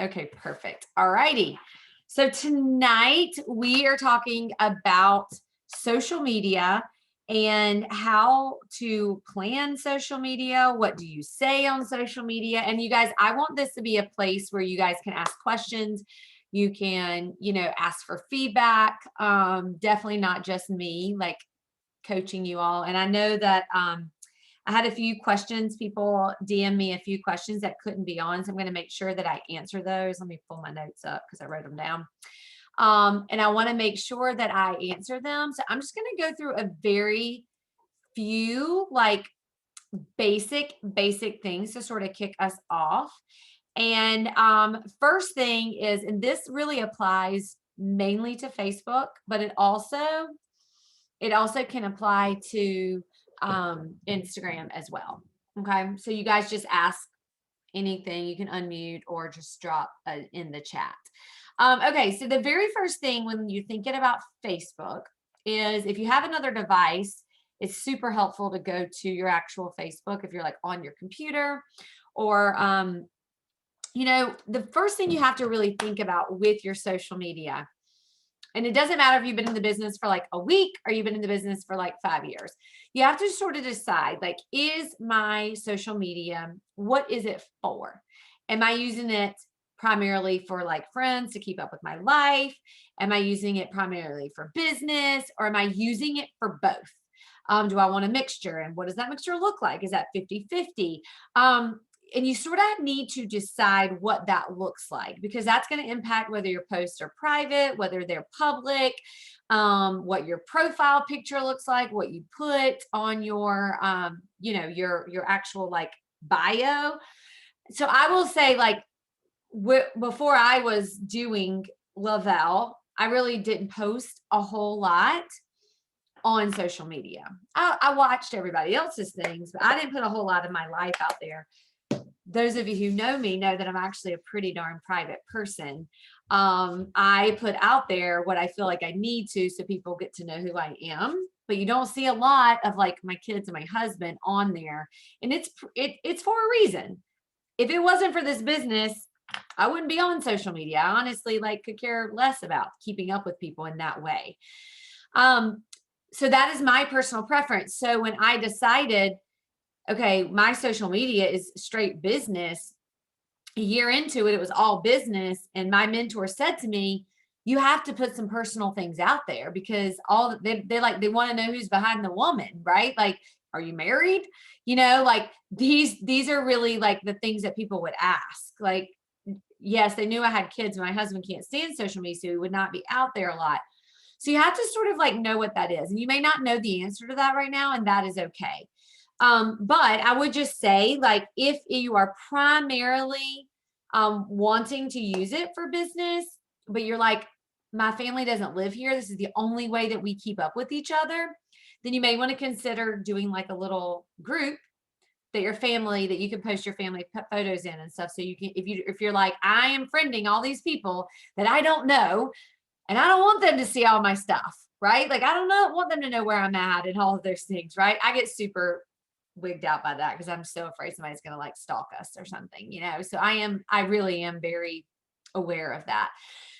Okay, perfect. All righty. So tonight we are talking about social media and how to plan social media. What do you say on social media? And you guys, I want this to be a place where you guys can ask questions. You can, ask for feedback. Definitely not just me, like coaching you all. And I know that I had a few questions. People DM me a few questions that couldn't be on. So I'm going to make sure that I answer those. Let me pull my notes up because I wrote them down. And I want to make sure that I answer them. So I'm just going to go through a very few like basic things to sort of kick us off. And first thing is, and this really applies mainly to Facebook, but it also can apply to Instagram as well. Okay. So you guys just ask anything. You can unmute or just drop in the chat. Okay. So the very first thing when you're thinking about Facebook is if you have another device, it's super helpful to go to your actual Facebook if you're like on your computer or, the first thing you have to really think about with your social media, and it doesn't matter if you've been in the business for like a week or you've been in the business for like 5 years. You have to sort of decide, like, is my social media, what is it for? Am I using it primarily for like friends to keep up with my life? Am I using it primarily for business, or am I using it for both? Do I want a mixture? And what does that mixture look like? Is that 50-50? And you sort of need to decide what that looks like, because that's going to impact whether your posts are private, whether they're public, what your profile picture looks like, what you put on your, your actual like bio. So I will say, like, before I was doing Lavelle, I really didn't post a whole lot on social media. I watched everybody else's things, but I didn't put a whole lot of my life out there. Those of you who know me know that I'm actually a pretty darn private person. I put out there what I feel like I need to, so people get to know who I am. But you don't see a lot of like my kids and my husband on there, and it's for a reason. If it wasn't for this business, I wouldn't be on social media. I honestly could care less about keeping up with people in that way. So that is my personal preference. So when I decided, okay, my social media is straight business, a year into it, it was all business. And my mentor said to me, you have to put some personal things out there, because they want to know who's behind the woman, right? Like, are you married? Like these are really like the things that people would ask. Like, yes, they knew I had kids. My husband can't stand social media, so he would not be out there a lot. So you have to sort of like know what that is. And you may not know the answer to that right now, and that is okay. But I would just say, like, if you are primarily wanting to use it for business, but you're like, my family doesn't live here, this is the only way that we keep up with each other, then you may want to consider doing like a little group that you can post your family photos in and stuff. So you can, if you're like, I am friending all these people that I don't know, and I don't want them to see all my stuff, right? Like, I don't want them to know where I'm at and all of those things, right? I get super wigged out by that because I'm so afraid somebody's going to like stalk us or something, So I really am very aware of that.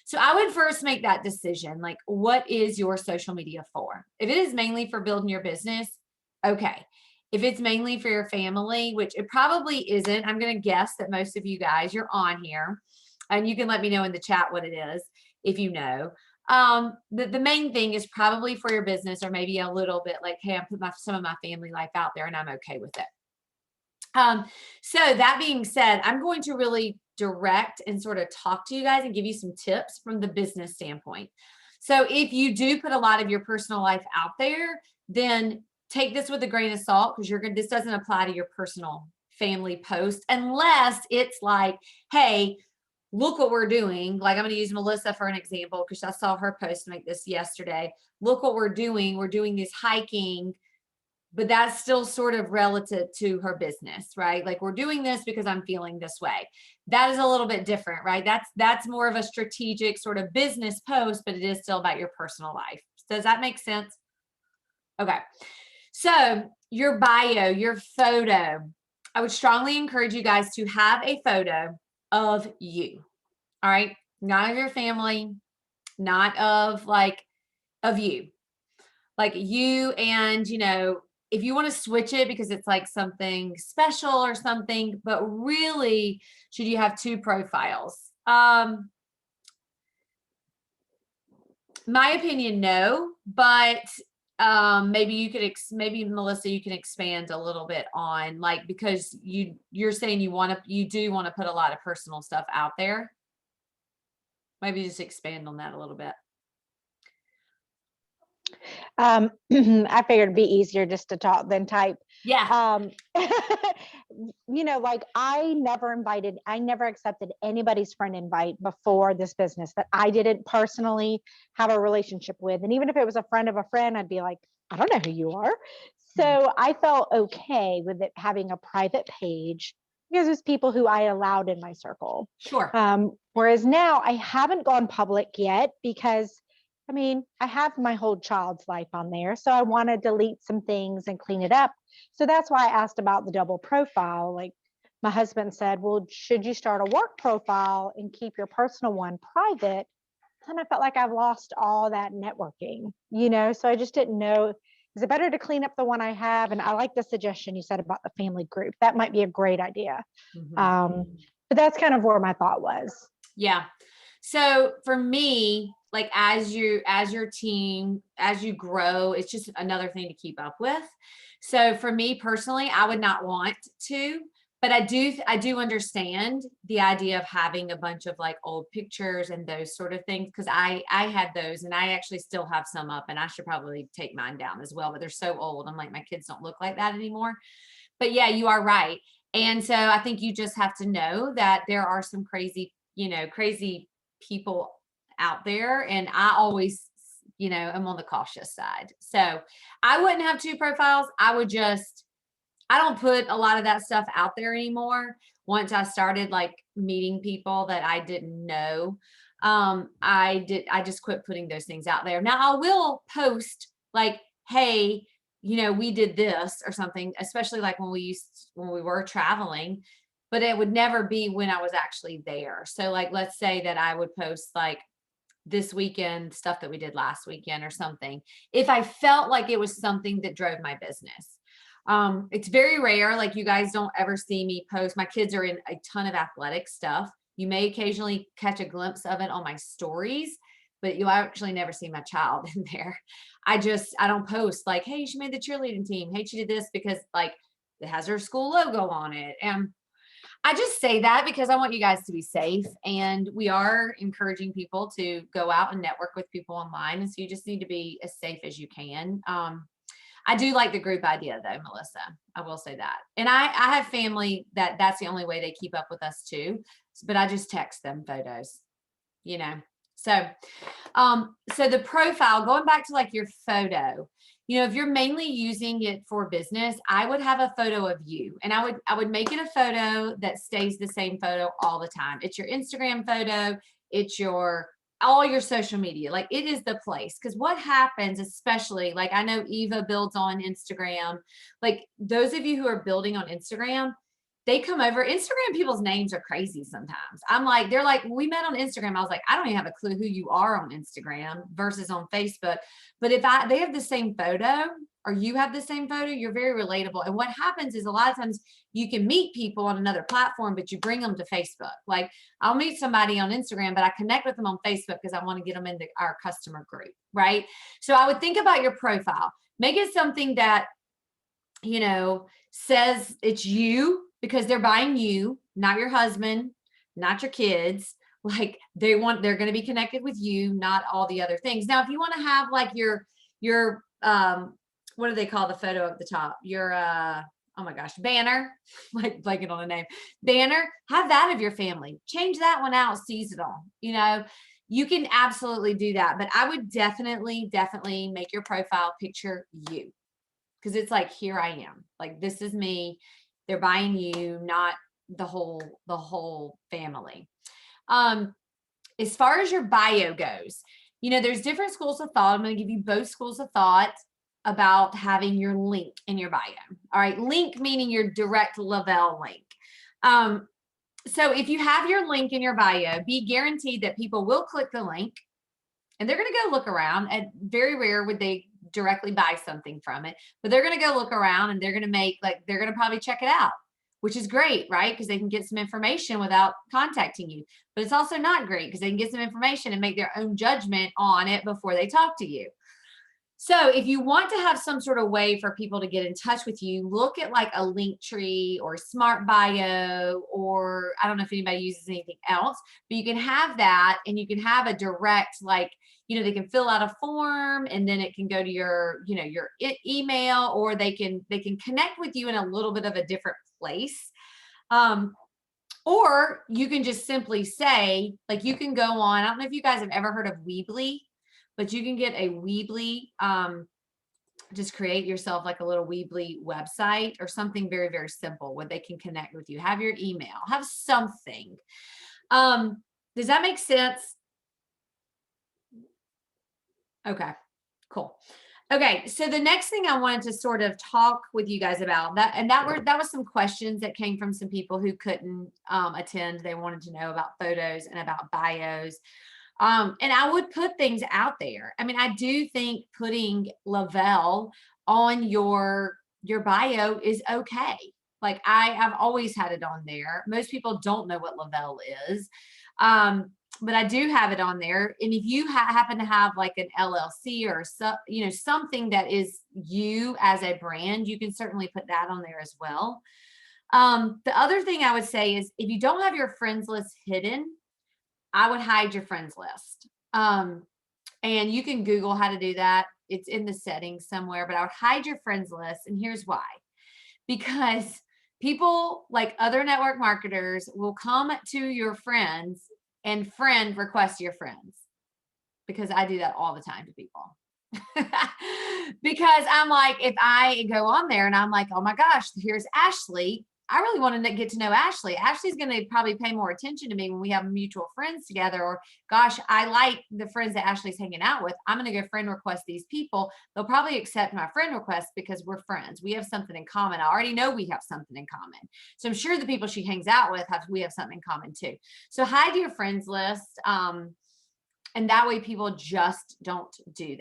So I would first make that decision. Like, what is your social media for? If it is mainly for building your business, okay. If it's mainly for your family, which it probably isn't, I'm going to guess that most of you guys, you're on here, and you can let me know in the chat what it is if you know. The main thing is probably for your business, or maybe a little bit like, hey, I put some of my family life out there and I'm okay with it. So that being said, I'm going to really direct and sort of talk to you guys and give you some tips from the business standpoint. So if you do put a lot of your personal life out there, then take this with a grain of salt, because this doesn't apply to your personal family post, unless it's like, hey, look what we're doing. Like, I'm going to use Melissa for an example, because I saw her post make this yesterday. Look what we're doing. We're doing this hiking, but that's still sort of relative to her business, right? Like, we're doing this because I'm feeling this way. That is a little bit different, right? That's more of a strategic sort of business post, but it is still about your personal life. Does that make sense? Okay. So your bio, your photo, I would strongly encourage you guys to have a photo of you. All right. Not of your family, not of like, of you. Like you and, if you want to switch it because it's like something special or something, but really, should you have two profiles? My opinion, no, but maybe you could maybe Melissa, you can expand a little bit on like, because you're saying you do want to put a lot of personal stuff out there. Maybe just expand on that a little bit. I figured it'd be easier just to talk than type. Yeah. Like I never accepted anybody's friend invite before this business that I didn't personally have a relationship with. And even if it was a friend of a friend, I'd be like, I don't know who you are. So I felt okay with it having a private page because it's people who I allowed in my circle. Sure. Whereas now I haven't gone public yet because I have my whole child's life on there. So I want to delete some things and clean it up. So that's why I asked about the double profile. Like my husband said, well, should you start a work profile and keep your personal one private? Then I felt like I've lost all that networking, so I just didn't know. Is it better to clean up the one I have? And I like the suggestion you said about the family group. That might be a great idea. But that's kind of where my thought was. Yeah. So for me, like as your team, as you grow, it's just another thing to keep up with. So for me personally, I would not want to, but I do understand the idea of having a bunch of like old pictures and those sort of things. Cause I had those and I actually still have some up and I should probably take mine down as well, but they're so old. I'm like, my kids don't look like that anymore. But yeah, you are right. And so I think you just have to know that there are some crazy people out there. And I always, am on the cautious side. So I wouldn't have two profiles. I don't put a lot of that stuff out there anymore. Once I started like meeting people that I didn't know, I just quit putting those things out there. Now I will post like, hey, we did this or something, especially like when we were traveling, but it would never be when I was actually there. So like, let's say that I would post like this weekend stuff that we did last weekend or something, if I felt like it was something that drove my business. It's very rare. Like you guys don't ever see me post. My kids are in a ton of athletic stuff. You may occasionally catch a glimpse of it on my stories, but you'll actually never see my child in there. I don't post like, hey, she made the cheerleading team. Hey, she did this, because like it has her school logo on it. And I just say that because I want you guys to be safe, and we are encouraging people to go out and network with people online. And so you just need to be as safe as you can. I do like the group idea though, Melissa. I will say that. And I have family that's the only way they keep up with us too. But I just text them photos, So, so the profile, going back to like your photo, if you're mainly using it for business, I would have a photo of you, and I would make it a photo that stays the same photo all the time. It's your Instagram photo. It's all your social media. Like it is the place. Because what happens, especially like I know Eva builds on Instagram, like those of you who are building on Instagram, they come over. Instagram people's names are crazy sometimes. They're like, we met on Instagram. I was like, I don't even have a clue who you are on Instagram versus on Facebook. But if they have the same photo or you have the same photo, you're very relatable. And what happens is a lot of times you can meet people on another platform, but you bring them to Facebook. Like I'll meet somebody on Instagram, but I connect with them on Facebook because I want to get them into our customer group, right? So I would think about your profile. Make it something that, says it's you, because they're buying you, not your husband, not your kids. Like they're going to be connected with you, not all the other things. Now, if you want to have like your what do they call the photo at the top? Your oh my gosh, banner, like blanking on a name, banner, have that of your family. Change that one out seasonal. You can absolutely do that. But I would definitely make your profile picture you. Because it's like, here I am. Like, this is me. They're buying you, not the whole family. As far as your bio goes, there's different schools of thought. I'm going to give you both schools of thought about having your link in your bio. All right. Link meaning your direct Lavelle link. So if you have your link in your bio, be guaranteed that people will click the link and they're going to go look around. And very rare would they directly buy something from it, but they're going to go look around and they're going to make, like, they're going to probably check it out, which is great, right? Because they can get some information without contacting you. But it's also not great because they can get some information and make their own judgment on it before they talk to you. So if you want to have some sort of way for people to get in touch with you, look at like a Linktree or Smart Bio, or I don't know if anybody uses anything else, but you can have that and you can have a direct, like, they can fill out a form and then it can go to your, your email, or they can connect with you in a little bit of a different place. Or you can just simply say, like, you can go on, I don't know if you guys have ever heard of Weebly, but you can get a Weebly, just create yourself like a little Weebly website or something very, very simple where they can connect with you. Have your email, have something. Does that make sense? Okay, cool. Okay, so the next thing I wanted to sort of talk with you guys about that was some questions that came from some people who couldn't attend. They wanted to know about photos and about bios. And I would put things out there. I mean, I do think putting Le-Vel on your bio is okay. Like, I've always had it on there. Most people don't know what Le-Vel is. But I do have it on there. And if you happen to have like an LLC or something that is you as a brand, you can certainly put that on there as well. The other thing I would say is, if you don't have your friends list hidden, I would hide your friends list. And you can Google how to do that. It's in the settings somewhere, but I would hide your friends list. And here's why. Because people, like other network marketers, will come to your friends and friend request your friends, because I do that all the time to people. Because I'm like, if I go on there and I'm like, oh my gosh, here's Ashley. I really want to get to know Ashley. Ashley's going to probably pay more attention to me when we have mutual friends together. Or, gosh, I like the friends that Ashley's hanging out with. I'm going to go friend request these people. They'll probably accept my friend request because we're friends. We have something in common. I already know we have something in common. So I'm sure the people she hangs out with we have something in common too. So hide your friends list. And that way people just don't do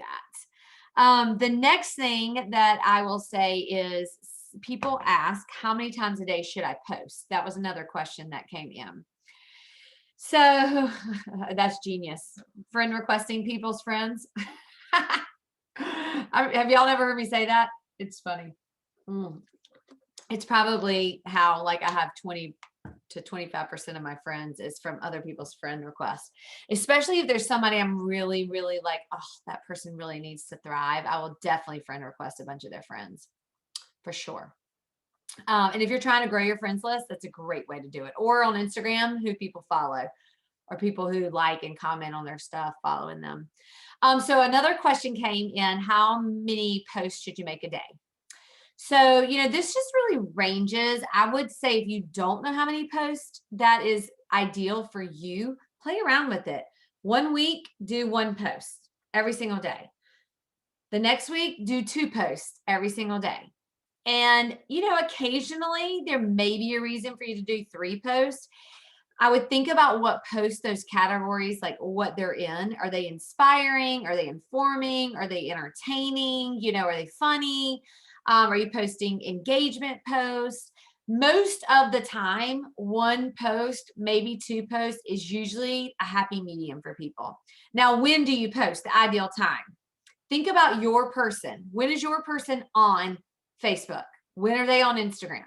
that. The next thing that I will say is, people ask, how many times a day should I post? That was another question that came in. So that's genius. Friend requesting people's friends. Have y'all never heard me say that? It's funny. It's probably how, like, I have 20 to 25% of my friends is from other people's friend requests, especially if there's somebody I'm really, really like, oh, that person really needs to thrive. I will definitely friend request a bunch of their friends. For sure. And if you're trying to grow your friends list, that's a great way to do it. Or on Instagram, who people follow, or people who like and comment on their stuff, following them. So another question came in, how many posts should you make a day? So, this just really ranges. I would say if you don't know how many posts that is ideal for you, play around with it. 1 week, do 1 post every single day. The next week, do 2 posts every single day. And, occasionally there may be a reason for you to do 3 posts. I would think about what posts those categories, like what they're in. Are they inspiring? Are they informing? Are they entertaining? Are they funny? Are you posting engagement posts? Most of the time, 1 post, maybe 2 posts is usually a happy medium for people. Now, when do you post? The ideal time. Think about your person. When is your person on Facebook? When are they on Instagram?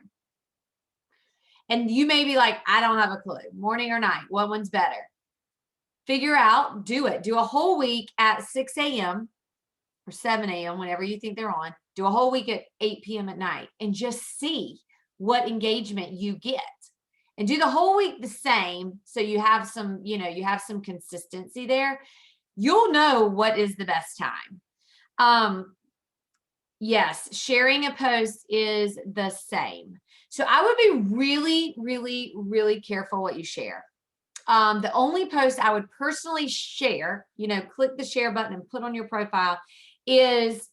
And you may be like, I don't have a clue. Morning or night? What one's better? Figure out, do it. Do a whole week at 6 a.m. or 7 a.m., whenever you think they're on. Do a whole week at 8 p.m. at night and just see what engagement you get. And do the whole week the same, so you have some, you have some consistency there. You'll know what is the best time. Yes, sharing a post is the same. So I would be really, really, really careful what you share. The only post I would personally share, click the share button and put on your profile, is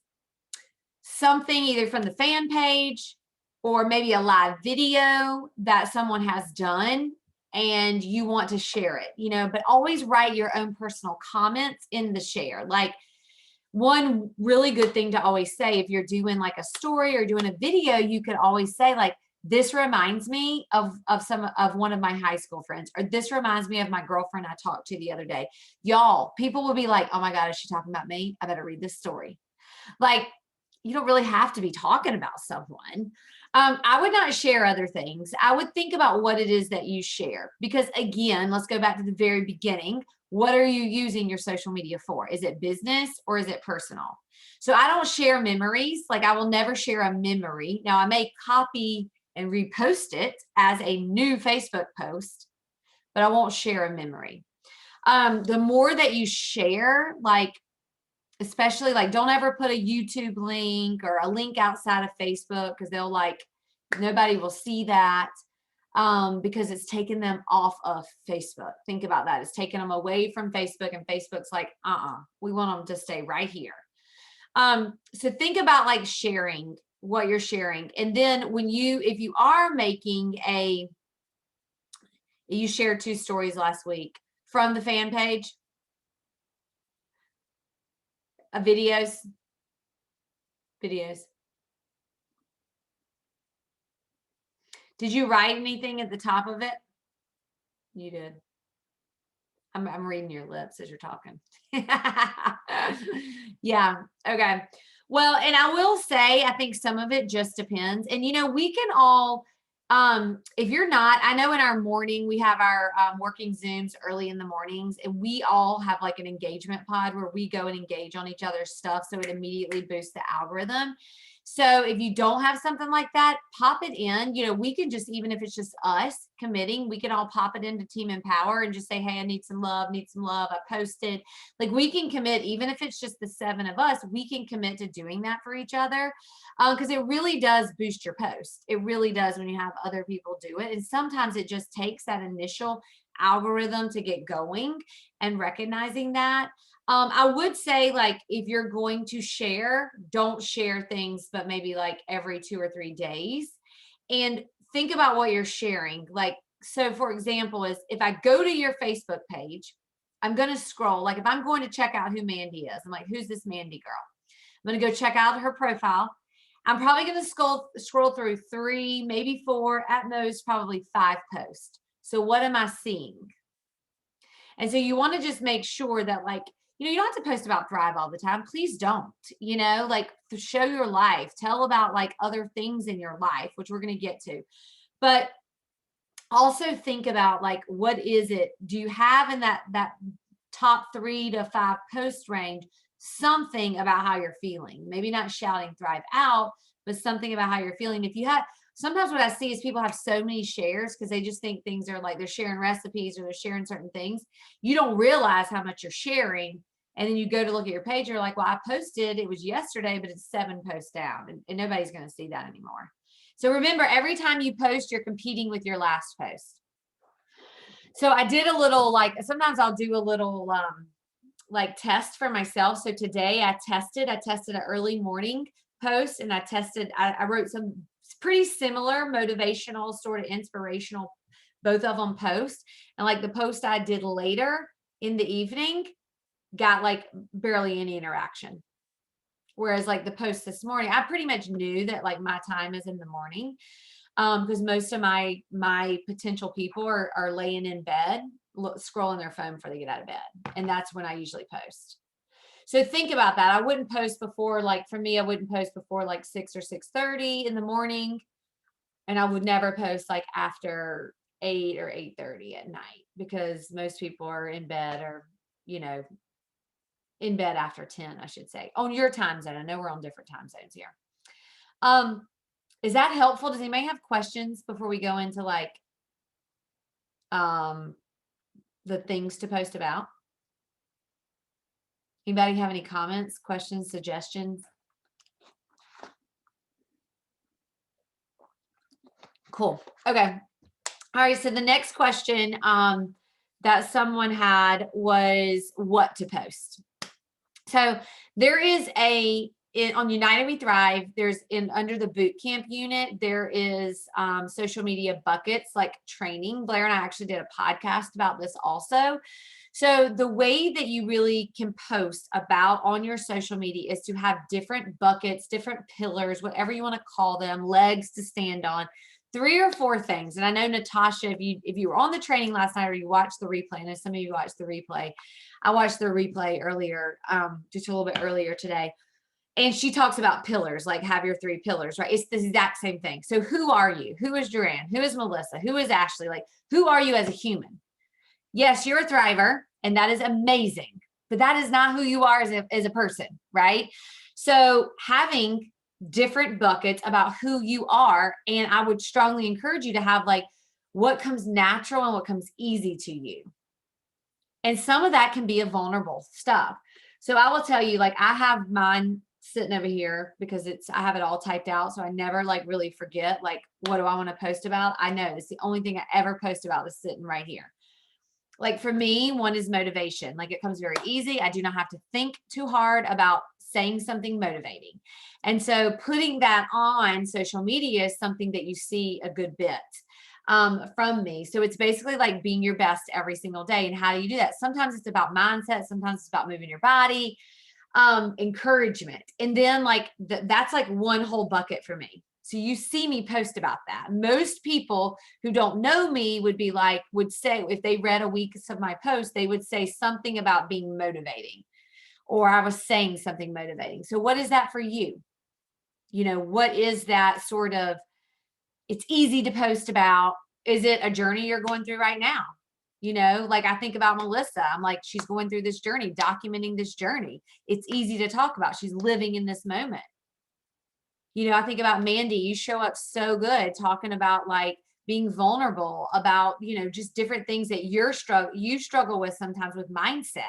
something either from the fan page or maybe a live video that someone has done. and you want to share it, but always write your own personal comments in the share. Like, one really good thing to always say, if you're doing like a story or doing a video, you could always say like, this reminds me of one of my high school friends, or this reminds me of my girlfriend I talked to the other day. Y'all, people will be like, oh my God, is she talking about me? I better read this story. Like, you don't really have to be talking about someone. I would not share other things. I would think about what it is that you share, because again, let's go back to the very beginning. What are you using your social media for? Is it business or is it personal? So I don't share memories. Like, I will never share a memory. Now, I may copy and repost it as a new Facebook post, but I won't share a memory. The more that you share, like, especially like, don't ever put a YouTube link or a link outside of Facebook, because they'll like, nobody will see that, because it's taking them off of Facebook. Think about that. It's taking them away from Facebook, and Facebook's like, we want them to stay right here. So think about like sharing what you're sharing. And then if you are making you shared 2 stories last week from the fan page, videos. Did you write anything at the top of it? You did. I'm reading your lips as you're talking. Yeah. Okay. Well, and I will say, I think some of it just depends. And, we can all, if you're not, I know in our morning, we have our working Zooms early in the mornings, and we all have like an engagement pod where we go and engage on each other's stuff. So it immediately boosts the algorithm. So if you don't have something like that, pop it in. We can just, even if it's just us committing, we can all pop it into Team Empower and just say, hey, I need some love. I posted. Like, we can commit, even if it's just the 7 of us, we can commit to doing that for each other, because it really does boost your post. It really does when you have other people do it. And sometimes it just takes that initial algorithm to get going and recognizing that. I would say, like, if you're going to share, don't share things, but maybe like every 2 or 3 days, and think about what you're sharing. Like, so for example, is if I go to your Facebook page, I'm going to scroll. Like, if I'm going to check out who Mandy is, I'm like, who's this Mandy girl? I'm going to go check out her profile. I'm probably going to scroll through 3, maybe 4, at most, probably 5 posts. So what am I seeing? And so you want to just make sure that, like, you don't have to post about Thrive all the time. Please don't, like, to show your life, tell about like other things in your life, which we're going to get to. But also think about, like, what is it? Do you have in that top 3 to 5 post range something about how you're feeling? Maybe not shouting Thrive out, but something about how you're feeling. If you have, sometimes what I see is people have so many shares because they just think things are like, they're sharing recipes or they're sharing certain things. You don't realize how much you're sharing. And then you go to look at your page, you're like, well, I posted, it was yesterday, but it's 7 posts down, and nobody's going to see that anymore. So remember, every time you post, you're competing with your last post. So I did a little, like, sometimes I'll do a little like test for myself. So today I tested an early morning post, and I wrote some pretty similar motivational, sort of inspirational, both of them posts. And like the post I did later in the evening got like barely any interaction. Whereas like the post this morning, I pretty much knew that like my time is in the morning, because most of my potential people are laying in bed, scrolling their phone before they get out of bed. And that's when I usually post. So think about that. I wouldn't post before, like, for me, I wouldn't post before like 6 or 6:30 in the morning. And I would never post like after 8 or 8:30 at night, because most people are in bed, or, in bed after 10, I should say, on your time zone. I know we're on different time zones here. Is that helpful? Does anybody have questions before we go into like the things to post about? Anybody have any comments, questions, suggestions? Cool. Okay. All right. So the next question that someone had was what to post. So there is on United We Thrive, there's under the boot camp unit, there is social media buckets like training. Blair and I actually did a podcast about this also. So the way that you really can post about on your social media is to have different buckets, different pillars, whatever you want to call them, legs to stand on, 3 or 4 things. And I know Natasha, if you were on the training last night or you watched the replay, I know some of you watched the replay. I watched the replay earlier, just a little bit earlier today. And she talks about pillars, like have your 3 pillars, right? It's the exact same thing. So who are you? Who is Duran? Who is Melissa? Who is Ashley? Like, who are you as a human? Yes, you're a thriver, and that is amazing, but that is not who you are as a person, right? So having different buckets about who you are, and I would strongly encourage you to have like what comes natural and what comes easy to you. And some of that can be a vulnerable stuff. So I will tell you, like, I have mine sitting over here because I have it all typed out. So I never like really forget, like, what do I want to post about? I know it's the only thing I ever post about is sitting right here. Like for me, one is motivation. Like it comes very easy. I do not have to think too hard about saying something motivating. And so putting that on social media is something that you see a good bit from me. So it's basically like being your best every single day. And how do you do that? Sometimes it's about mindset. Sometimes it's about moving your body, encouragement. And then like that's like one whole bucket for me. So you see me post about that. Most people who don't know me would say, if they read a week of my posts, they would say something about being motivating, or I was saying something motivating. So what is that for you? You know, what is that sort of, it's easy to post about. Is it a journey you're going through right now? You know, like I think about Melissa, I'm like, she's going through this journey, documenting this journey. It's easy to talk about. She's living in this moment. You know, I think about Mandy, you show up so good talking about like being vulnerable about, you know, just different things that you struggle with sometimes with mindset,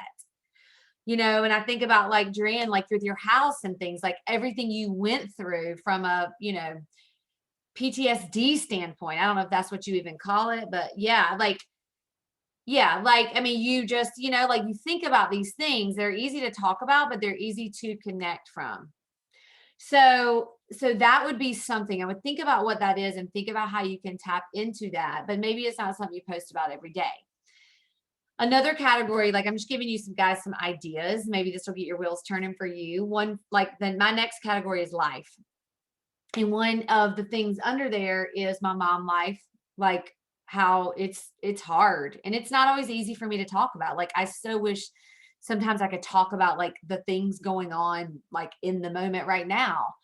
you know. And I think about like Duran, like with your house and things, like everything you went through from a, you know, PTSD standpoint. I don't know if that's what you even call it, but yeah, like, I mean, you just, you know, like you think about these things, they're easy to talk about, but they're easy to connect from. So that would be something I would think about what that is and think about how you can tap into that, but maybe it's not something you post about every day. Another category, like I'm just giving you some ideas. Maybe this will get your wheels turning for you. One, like then my next category is life. And one of the things under there is my mom life, like how it's hard and it's not always easy for me to talk about. Like I so wish sometimes I could talk about like the things going on like in the moment right now.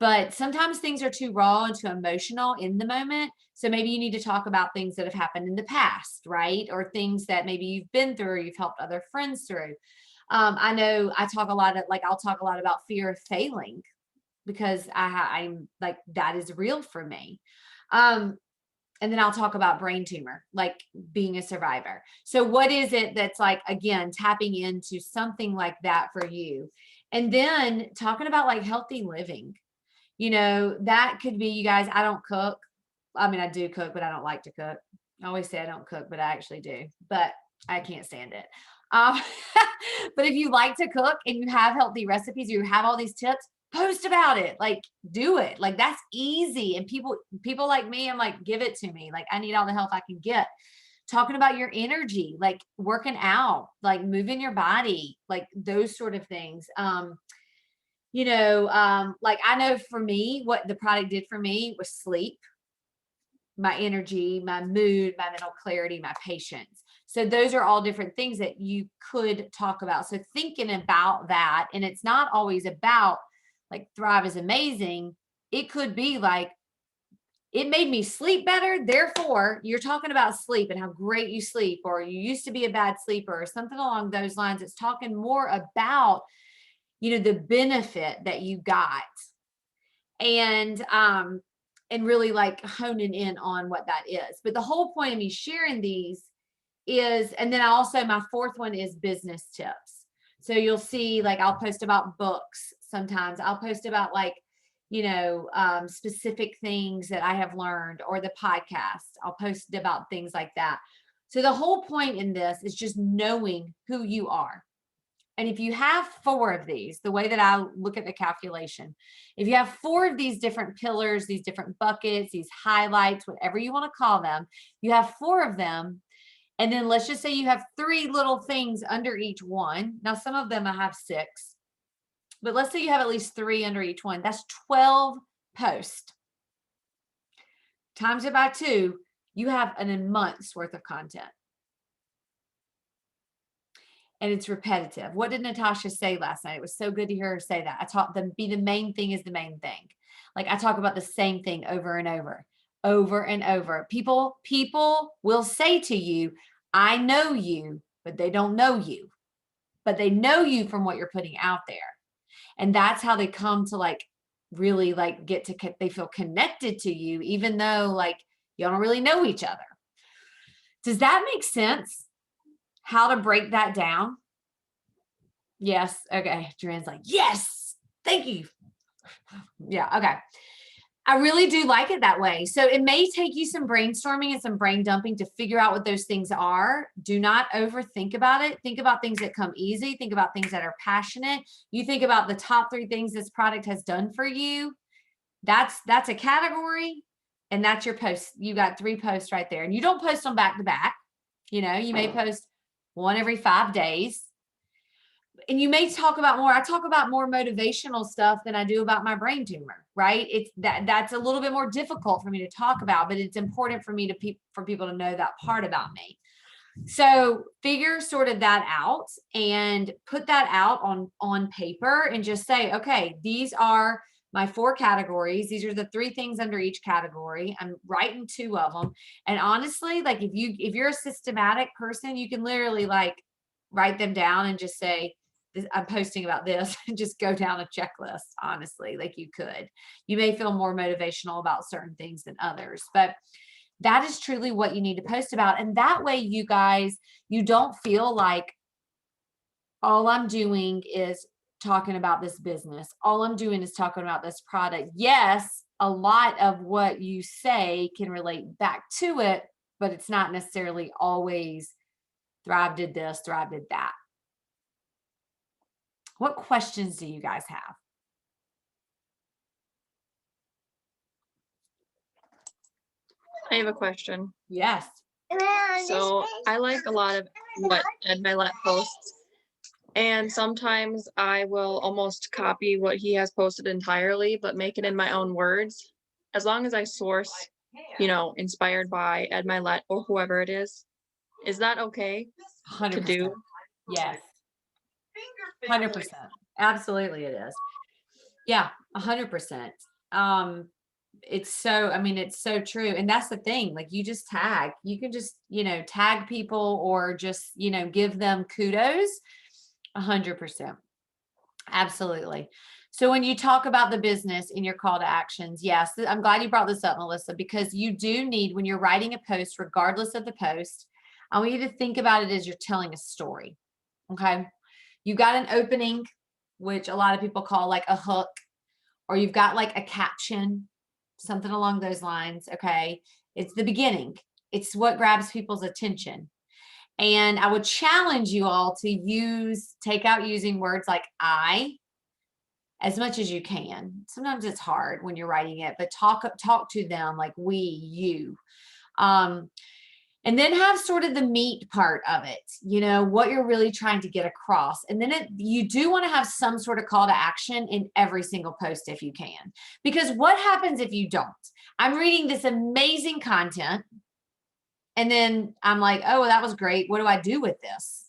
But sometimes things are too raw and too emotional in the moment. So maybe you need to talk about things that have happened in the past, right? Or things that maybe you've been through or you've helped other friends through. I know I'll talk a lot about fear of failing because I'm like, that is real for me. And then I'll talk about brain tumor, like being a survivor. So what is it that's like, again, tapping into something like that for you? And then talking about like healthy living, you know, that could be, you guys, I don't cook. I mean, I do cook, but I don't like to cook. I always say I don't cook, but I actually do, but I can't stand it. Um, but if you like to cook and you have healthy recipes, you have all these tips, post about it, like do it. Like that's easy. And people like me, I'm like, give it to me. Like I need all the help I can get. Talking about your energy, like working out, like moving your body, like those sort of things. You know, like I know for me, what the product did for me was sleep, my energy, my mood, my mental clarity, my patience. So those are all different things that you could talk about. So thinking about that, and it's not always about like Thrive is amazing. It could be like, it made me sleep better. Therefore, you're talking about sleep and how great you sleep, or you used to be a bad sleeper or something along those lines. It's talking more about, you know, the benefit that you got and really like honing in on what that is. But the whole point of me sharing these is, and then also my fourth one is business tips. So you'll see, like I'll post about books. Sometimes I'll post about like, you know, specific things that I have learned, or the podcast. I'll post about things like that. So the whole point in this is just knowing who you are. And if you have 4 of these, the way that I look at the calculation, if you have 4 of these different pillars, these different buckets, these highlights, whatever you want to call them, you have 4 of them. And then let's just say you have 3 little things under each one. Now, some of them I have 6, but let's say you have at least 3 under each one. That's 12 posts. Times it by 2, you have a month's worth of content. And it's repetitive. What did Natasha say last night? It was so good to hear her say that. I taught them be the main thing is the main thing. Like I talk about the same thing over and over, over and over. People will say to you, I know you, but they don't know you, but they know you from what you're putting out there. And that's how they come to like really like they feel connected to you, even though like you don't really know each other. Does that make sense? How to break that down? Yes. Okay. Joanne's like, yes, thank you. Yeah. Okay. I really do like it that way. So it may take you some brainstorming and some brain dumping to figure out what those things are. Do not overthink about it. Think about things that come easy. Think about things that are passionate. You think about the top 3 things this product has done for you. That's a category, and that's your post. You got 3 posts right there, and you don't post them back to back. You know, you may post one every 5 days. And you may talk about more. I talk about more motivational stuff than I do about my brain tumor, right? It's that's a little bit more difficult for me to talk about, but it's important for me for people to know that part about me. So figure sort of that out and put that out on paper and just say, okay, these are my 4 categories. These are the 3 things under each category. I'm writing 2 of them. And honestly, like if you're a systematic person, you can literally like write them down and just say, I'm posting about this and just go down a checklist. Honestly, like you may feel more motivational about certain things than others, but that is truly what you need to post about. And that way you guys, you don't feel like all I'm doing is talking about this business. All I'm doing is talking about this product. Yes, a lot of what you say can relate back to it, but it's not necessarily always Thrive did this, Thrive did that. What questions do you guys have? I have a question. Yes. So I like a lot of what Ed Mylett posts, and sometimes I will almost copy what he has posted entirely, but make it in my own words. As long as I source, inspired by Ed Mylett or whoever it is that okay 100%. to do? Yes. 100%. Absolutely it is. Yeah, 100%. It's so true. And that's the thing. Like you can just, tag people or just, give them kudos. 100%. Absolutely. So when you talk about the business in your call to actions, yes, I'm glad you brought this up, Melissa, because you do need, when you're writing a post, regardless of the post, I want you to think about it as you're telling a story. Okay. You've got an opening, which a lot of people call like a hook, or you've got like a caption, something along those lines. Okay. It's the beginning. It's what grabs people's attention. And I would challenge you all to take out using words like I as much as you can. Sometimes it's hard when you're writing it, but talk to them like we, you. And then have sort of the meat part of it, what you're really trying to get across. And then you do want to have some sort of call to action in every single post if you can. Because what happens if you don't? I'm reading this amazing content and then I'm like, oh, well, that was great. What do I do with this?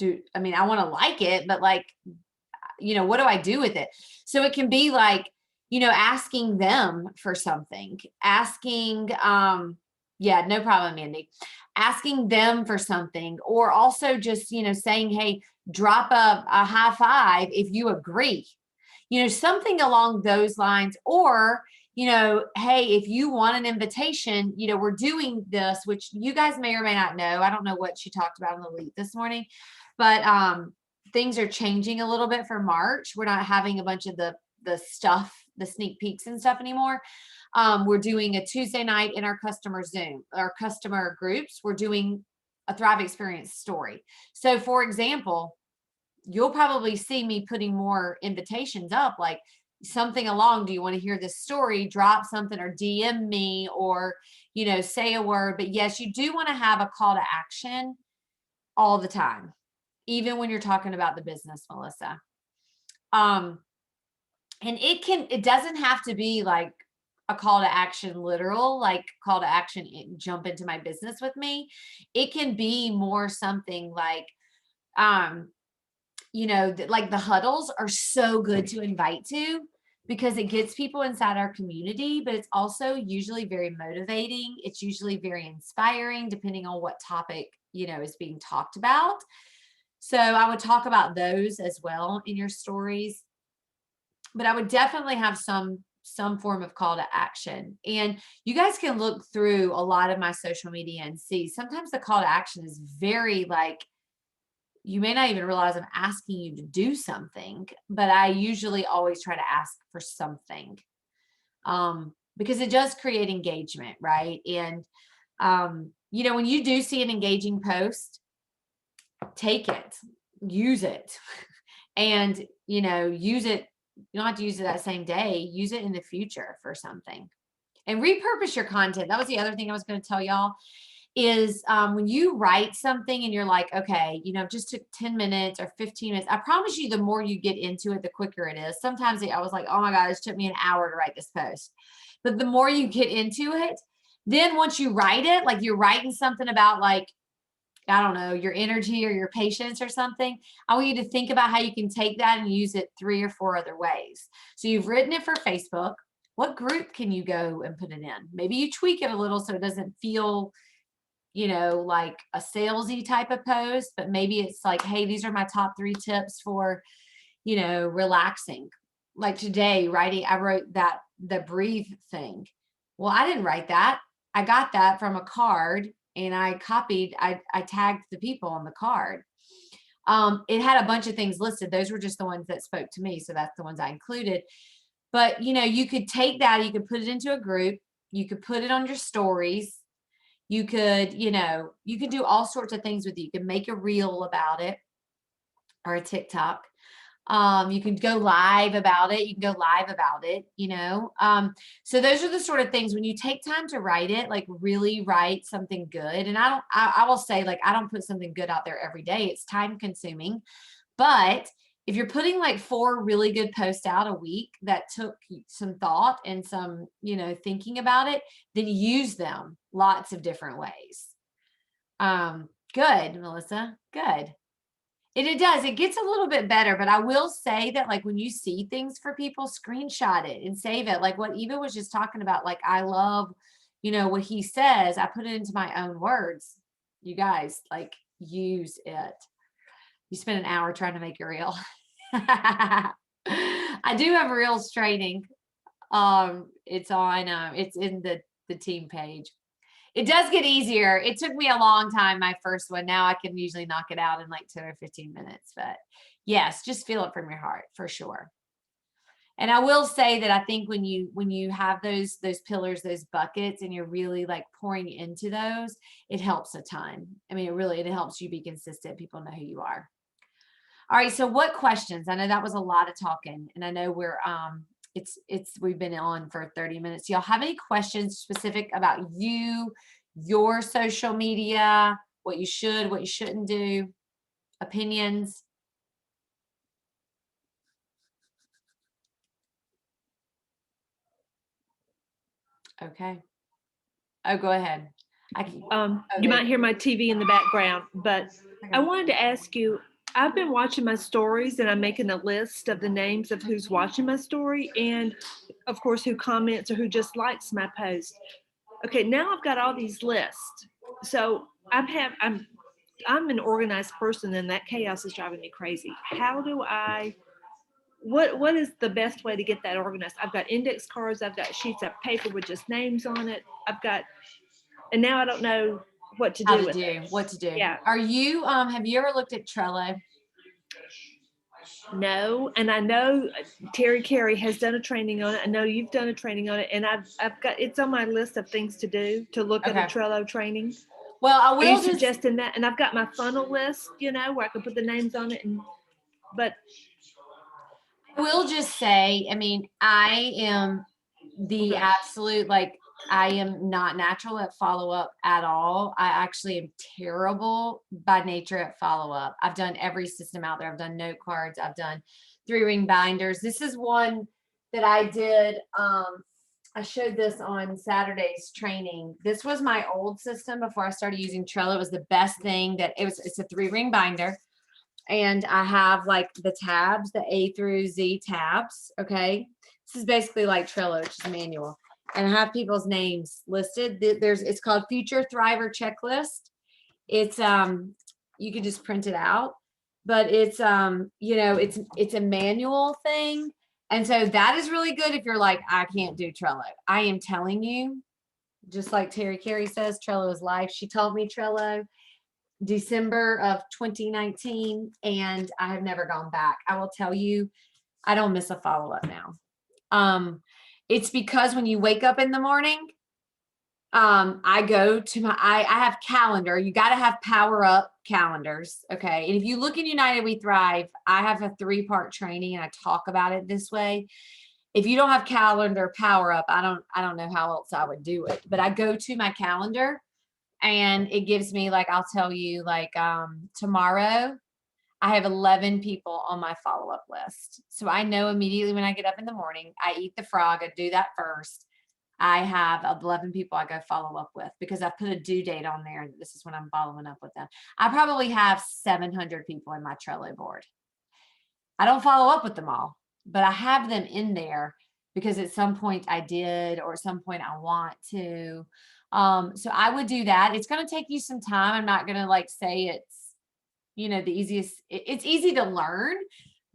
I want to like it, but like, what do I do with it? So it can be like, asking them for something, yeah, no problem, Mandy. Asking them for something, or also just, saying, hey, drop a high five if you agree, something along those lines. Or, hey, if you want an invitation, we're doing this, which you guys may or may not know. I don't know what she talked about in the Elite this morning, but things are changing a little bit for March. We're not having a bunch of the stuff, the sneak peeks and stuff anymore. We're doing a Tuesday night in our customer Zoom, our customer groups. We're doing a Thrive Experience story. So for example, you'll probably see me putting more invitations up, like something along, do you want to hear this story? Drop something or DM me or, say a word. But yes, you do want to have a call to action all the time, even when you're talking about the business, Melissa. And it doesn't have to be like a call to action, literal, like call to action, jump into my business with me. It can be more something like, like the huddles are so good to invite to because it gets people inside our community, but it's also usually very motivating. It's usually very inspiring, depending on what topic, is being talked about. So I would talk about those as well in your stories, but I would definitely have some form of call to action. And you guys can look through a lot of my social media and see sometimes the call to action is very like, you may not even realize I'm asking you to do something, but I usually always try to ask for something, because it does create engagement, right? And, when you do see an engaging post, take it, use it, and, use it. You don't have to use it that same day. Use it in the future for something, and repurpose your content. That was the other thing I was going to tell y'all is when you write something and you're like, okay, just took 10 minutes or 15 minutes. I promise you, the more you get into it, the quicker it is. Sometimes I was like, oh my God, it took me an hour to write this post. But the more you get into it, then once you write it, like you're writing something about like, I don't know, your energy or your patience or something. I want you to think about how you can take that and use it 3 or 4 other ways. So you've written it for Facebook. What group can you go and put it in? Maybe you tweak it a little so it doesn't feel, like a salesy type of post, but maybe it's like, hey, these are my top 3 tips for, relaxing. Like today, I wrote the breathe thing. Well, I didn't write that. I got that from a card and I tagged the people on the card. It had a bunch of things listed. Those were just the ones that spoke to me. So that's the ones I included. But, you could take that, you could put it into a group, you could put it on your stories. You could, you could do all sorts of things with it. You can make a reel about it or a TikTok. You can go live about it. So those are the sort of things when you take time to write it, like really write something good. And I will say, like, I don't put something good out there every day. It's time consuming, but if you're putting like 4 really good posts out a week that took some thought and some, thinking about it, then use them lots of different ways. Good, Melissa. Good. It does. It gets a little bit better, but I will say that like when you see things for people, screenshot it and save it. Like what Eva was just talking about, like I love, what he says. I put it into my own words. You guys, like use it. You spend an hour trying to make a reel. I do have reels training. It's in the team page. It does get easier. It took me a long time, my first one. Now I can usually knock it out in like 10 or 15 minutes. But yes, just feel it from your heart for sure. And I will say that I think when you have those pillars, those buckets, and you're really like pouring into those, it helps a ton. I mean, it helps you be consistent. People know who you are. All right. So what questions? I know that was a lot of talking, and I know we've been on for 30 minutes. Do y'all have any questions specific about your social media, what you should, what you shouldn't do, opinions? Okay. Oh, go ahead. You might hear my TV in the background, but I wanted to ask you, I've been watching my stories and I'm making a list of the names of who's watching my story and of course who comments or who just likes my post. Okay, now I've got all these lists. So I'm an organized person and that chaos is driving me crazy. How do what is the best way to get that organized? I've got index cards, I've got sheets of paper with just names on it. And now I don't know what to do. What to do. Yeah. Are you, have you ever looked at Trello? No, and I know Terry Carey has done a training on it. I know you've done a training on it, and I've got it's on my list of things to do to look at a Trello training. Well, I will Are you suggesting that? And I've got my funnel list, where I can put the names on it. And but I will just say, I mean, I am the Okay. absolute, like, I am not natural at follow up at all. I actually am terrible by nature at follow up. I've done every system out there. I've done note cards. I've done 3-ring binders. This is one that I did. I showed this on Saturday's training. This was my old system before I started using Trello. It was the best thing that it's a 3-ring binder. And I have like the tabs, the A through Z tabs. Okay. This is basically like Trello, it's just a manual. And I have people's names listed. It's called Future Thriver Checklist. It's you can just print it out, but it's it's a manual thing. And so that is really good if you're like, I can't do Trello. I am telling you, just like Terry Carey says, Trello is life. She taught me Trello December of 2019, and I have never gone back. I will tell you, I don't miss a follow-up now. It's because when you wake up in the morning, I go to I have calendar. You got to have power up calendars. Okay. And if you look in United We Thrive, I have a 3-part training and I talk about it this way. If you don't have calendar power up, I don't know how else I would do it, but I go to my calendar and it gives me, like, I'll tell you, like, tomorrow I have 11 people on my follow-up list. So I know immediately when I get up in the morning, I eat the frog, I do that first. I have 11 people I go follow up with because I put a due date on there. This is when I'm following up with them. I probably have 700 people in my Trello board. I don't follow up with them all, but I have them in there because at some point I did, or at some point I want to. So I would do that. It's going to take you some time. I'm not going to like say it's, the easiest. It's easy to learn.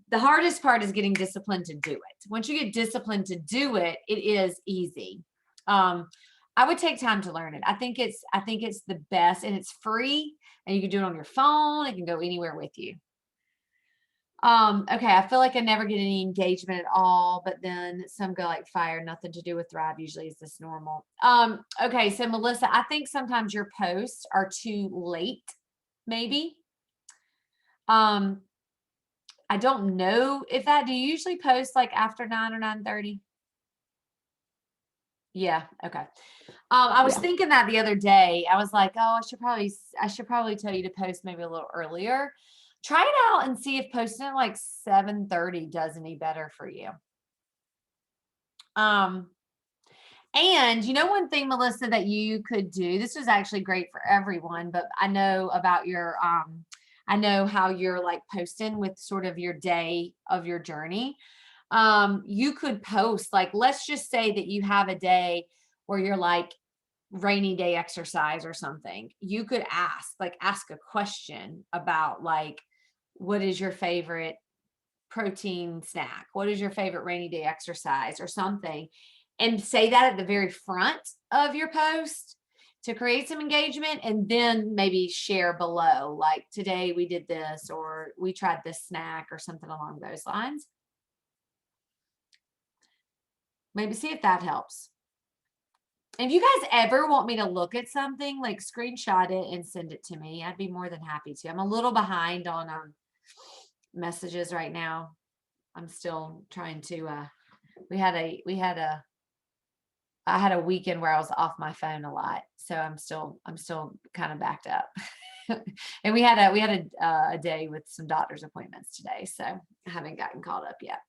The hardest part is getting disciplined to do it. Once you get disciplined to do it, it is easy. I would take time to learn it. I think it's the best, and it's free, and you can do it on your phone. It can go anywhere with you. Okay, I feel like I never get any engagement at all, but then some go like fire, nothing to do with Thrive. Usually is this normal? Okay, so Melissa, I think sometimes your posts are too late, maybe. I don't know if do you usually post like after 9 or 9:30? Yeah, okay. I was thinking that the other day. I was like, oh, I should probably tell you to post maybe a little earlier. Try it out and see if posting at like 7:30 does any better for you. And one thing, Melissa, that you could do, this was actually great for everyone, but I know about your I know how you're like posting with sort of your day of your journey. You could post, like, let's just say that you have a day where you're like rainy day exercise or something. You could ask a question about like, what is your favorite protein snack? What is your favorite rainy day exercise or something? And say that at the very front of your post to create some engagement, and then maybe share below, like, today we did this, or we tried this snack, or something along those lines. Maybe see if that helps. And if you guys ever want me to look at something, like, screenshot it and send it to me. I'd be more than happy to. I'm a little behind on messages right now. I'm still trying to I had a weekend where I was off my phone a lot, so I'm still kind of backed up. And we had a day with some doctor's appointments today, so I haven't gotten caught up yet.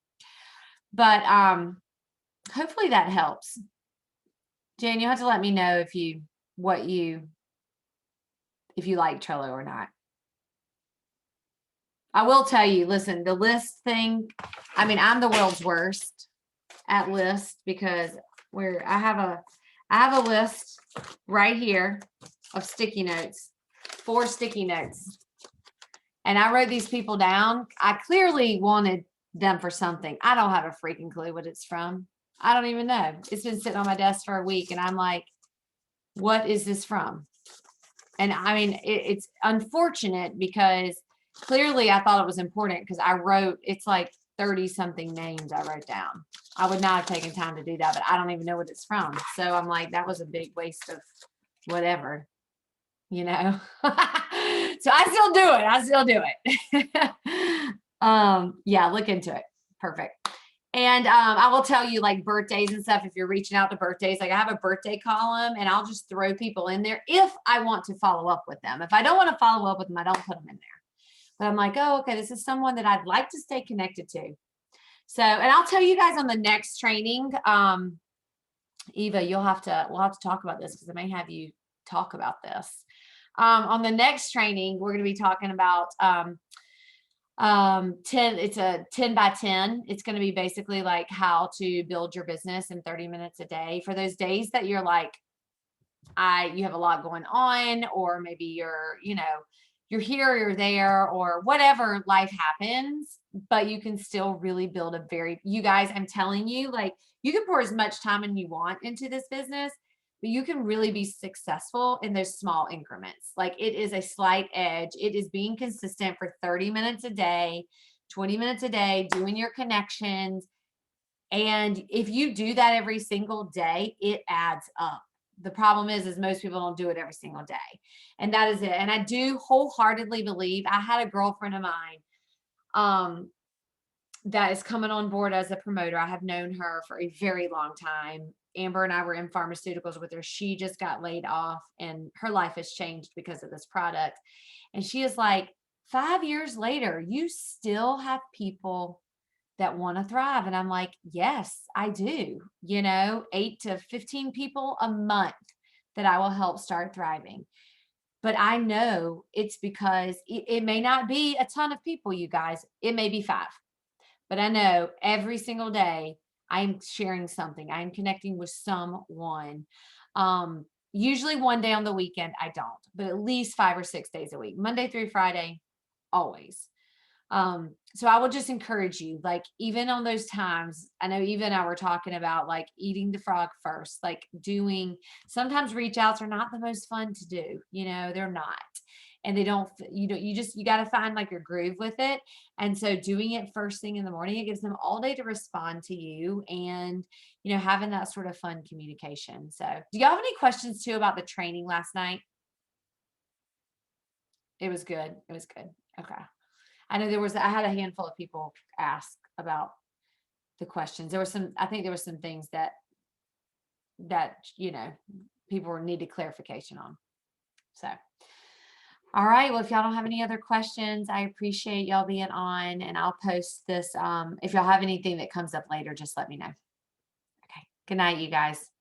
But hopefully that helps. Jan, you'll have to let me know if you like Trello or not. I will tell you, listen, the list thing, I mean, I'm the world's worst at list because I have a list right here of sticky notes, 4 sticky notes. And I wrote these people down. I clearly wanted them for something. I don't have a freaking clue what it's from. I don't even know. It's been sitting on my desk for a week, and I'm like, what is this from? And I mean, it's unfortunate because clearly I thought it was important, because it's like 30 something names I wrote down. I would not have taken time to do that, but I don't even know what it's from. So I'm like, that was a big waste of whatever, So I still do it. Yeah, look into it. Perfect. And I will tell you, like, birthdays and stuff, if you're reaching out to birthdays, like I have a birthday column and I'll just throw people in there if I want to follow up with them. If I don't want to follow up with them, I don't put them in there. But I'm like, oh, okay, this is someone that I'd like to stay connected to. So, and I'll tell you guys on the next training, Eva, we'll have to talk about this because I may have you talk about this. On the next training, we're going to be talking about 10, it's a 10 by 10. It's going to be basically like how to build your business in 30 minutes a day for those days that you're like, you have a lot going on, or maybe you're here, you're there, or whatever life happens, but you can still really build you guys, I'm telling you, like, you can pour as much time as you want into this business, but you can really be successful in those small increments. Like, it is a slight edge. It is being consistent for 30 minutes a day, 20 minutes a day, doing your connections. And if you do that every single day, it adds up. The problem is most people don't do it every single day. And that is it. And I do wholeheartedly believe, I had a girlfriend of mine that is coming on board as a promoter. I have known her for a very long time. Amber and I were in pharmaceuticals with her. She just got laid off and her life has changed because of this product. And she is like, 5 years later, you still have people that want to thrive. And I'm like, yes, I do. 8 to 15 people a month that I will help start thriving. But I know it's because it may not be a ton of people, you guys. It may be 5. But I know every single day I'm sharing something. I'm connecting with someone. Usually one day on the weekend, I don't, but at least 5 or 6 days a week, Monday through Friday, always. So I will just encourage you, like, even on those times, I know Eva and I were talking about like eating the frog first, like sometimes reach outs are not the most fun to do, they're not. And they don't, you got to find like your groove with it. And so doing it first thing in the morning, it gives them all day to respond to you and, having that sort of fun communication. So do y'all have any questions too about the training last night? It was good. It was good. Okay. I know I had a handful of people ask about the questions. I think there were some things that people needed clarification on. So, all right. Well, if y'all don't have any other questions, I appreciate y'all being on, and I'll post this. If y'all have anything that comes up later, just let me know. Okay. Good night, you guys.